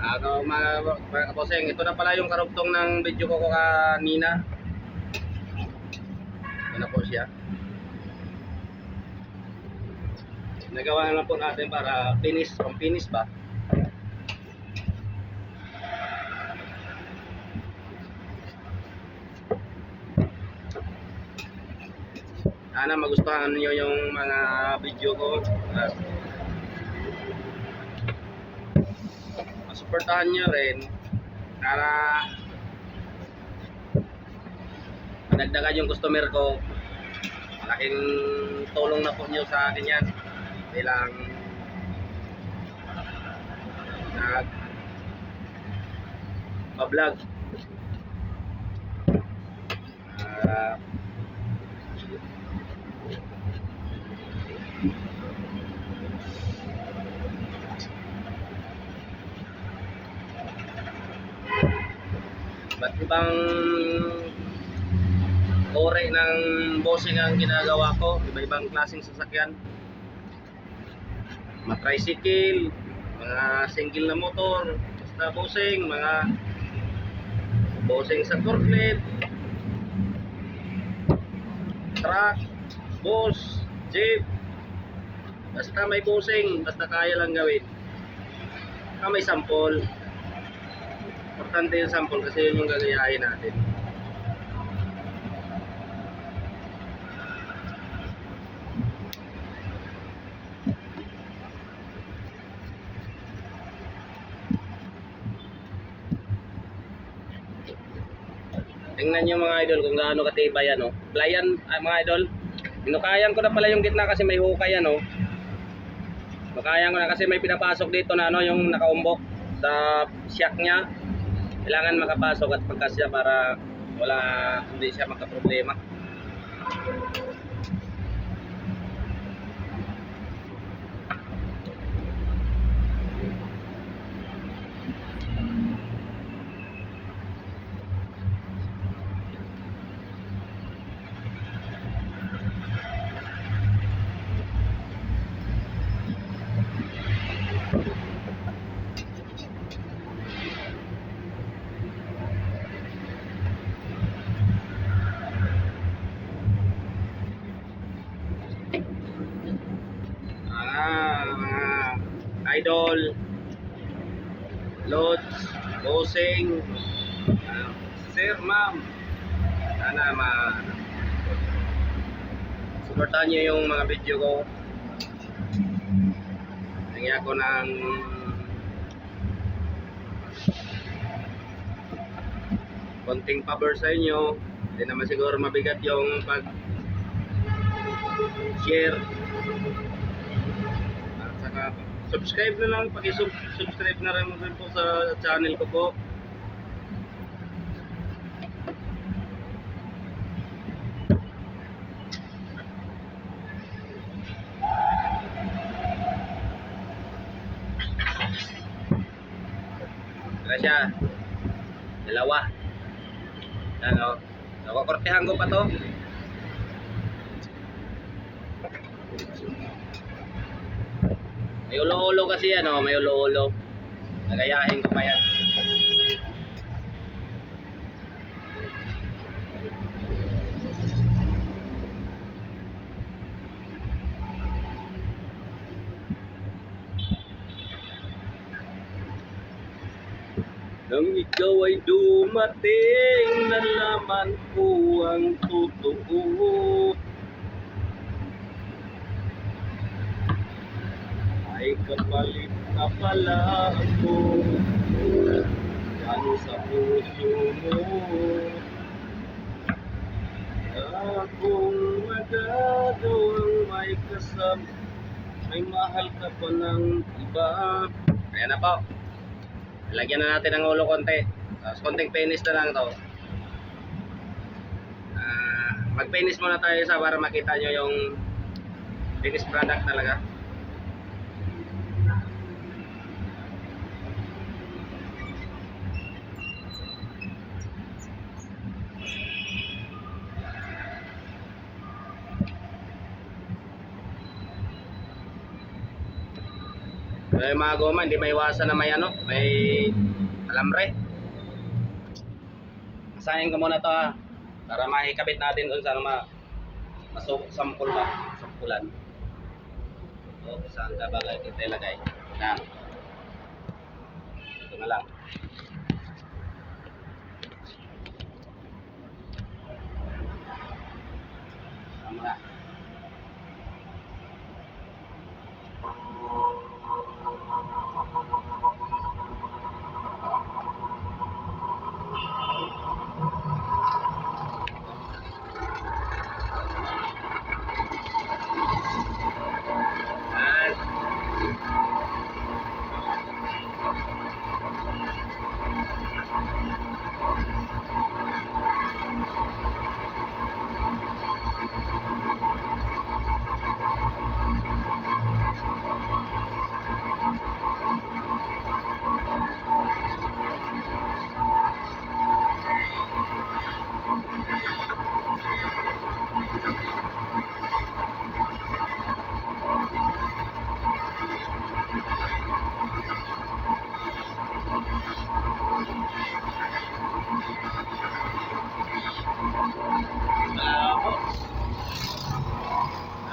Ano mga kaboseng, ito na pala yung karugtong ng video ko kanina. Ito na po siya. Nagawa na po natin para finish, pang finish ba? Sana magustuhan niyo yung mga video ko. Masuportahan niyo rin para madagdagan yung customer ko. Malaking tulong na po niyo sa akin yan bilang nag-vlog. Ba't ibang ore ng bossing ang ginagawa ko, iba-ibang klaseng sasakyan, mga tricycle, mga single na motor, basta bossing, mga bossing sa forklift, truck, bus, jeep, basta may bossing, basta kaya lang gawin. May sample. Importante yung sample kasi yun yung gagayahin natin. Tingnan nyo mga idol kung gaano katibay yan, oh. Playan, mga idol. Hinukayan ko na pala yung gitna kasi may hukay yan, oh. Hinukayan ko na kasi may pinapasok dito na ano, yung nakaumbok sa shock niya. Kailangan makapasok at pagkasya para hindi siya magka-problema. Idol, loads, bossing, sir, ma'am, sana supportahan nyo yung mga video ko. Lagyan ko ng konting pabor sa inyo. Hindi naman siguro mabigat yung pag-share at saka subscribe na lang, pag-subscribe na rin po sa channel ko po. Gracias. Dalawa. Ano? Nakukortehan ko pa to. May ulo-ulo kasi yan, oh, may ulo-ulo. Nagayahin ko pa yan. Nang ikaw ay dumating, nalaman ko ang totoo. Ay kapalit na pala ako yan sa puso mo. Akong magagawang may kasama, may mahal ka pa ng iba. Ayan na po. Lagyan na natin ng ulo konti. Tapos konting finish na lang to. Mag-finish muna tayo para makita nyo yung finished product talaga. Yung mga goma, hindi maiwasan na may ano, may alambre. Asahin ko muna to ha, para maikabit natin doon sa sampul ba? Sampulan. O, saan ka ba ito ilagay? Yan. Ito na lang. Tama na.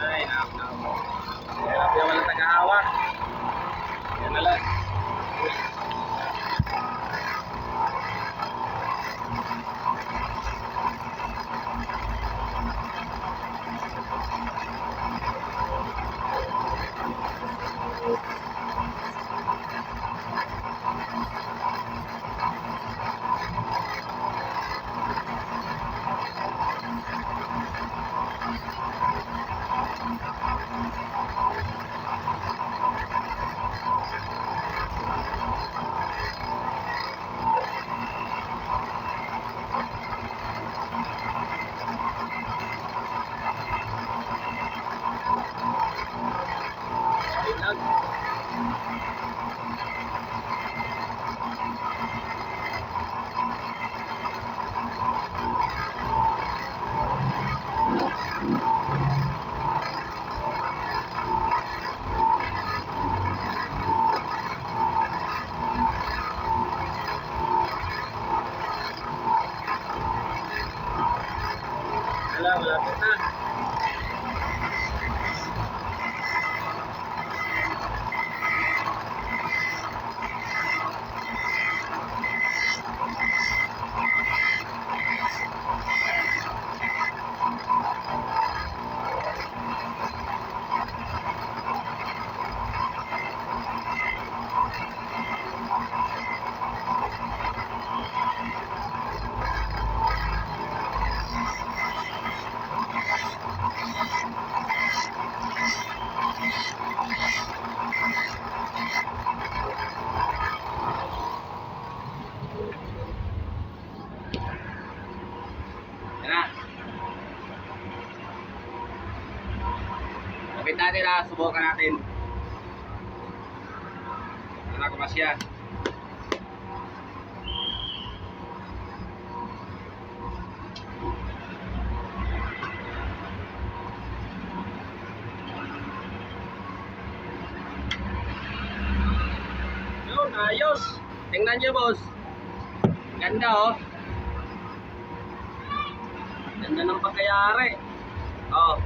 Ay, nakakatawa. Grabe naman ang tagahawak. Yan na lang. Wala, malapit na. Yan na. Kapit natin na, subukan natin. Ano na kumasya. Yun, ayos. Tingnan nyo, boss. Ganda, oh. Ganda ng pagkayari. Oh.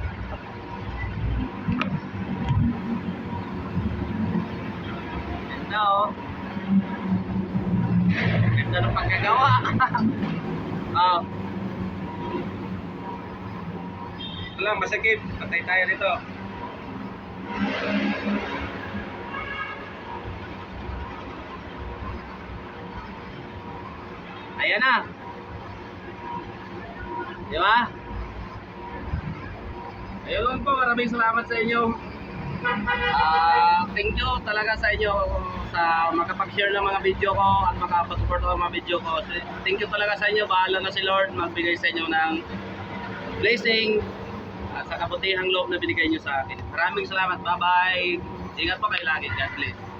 Ganda, oh. Ganda ng pagkagawa. Oh. Wala, masakit. Patay tayo nito. Ayan na. Di ba? Ayun po, maraming salamat sa inyo. Thank you talaga sa inyo sa makapag-share ng mga video ko at makapag-support ng mga video ko. Thank you talaga sa inyo. Bahala na si Lord magbigay sa inyo ng blessing at sa kabutihang loob na binigay nyo sa akin. Maraming salamat. Bye-bye. Ingat po kayo lagi. God bless.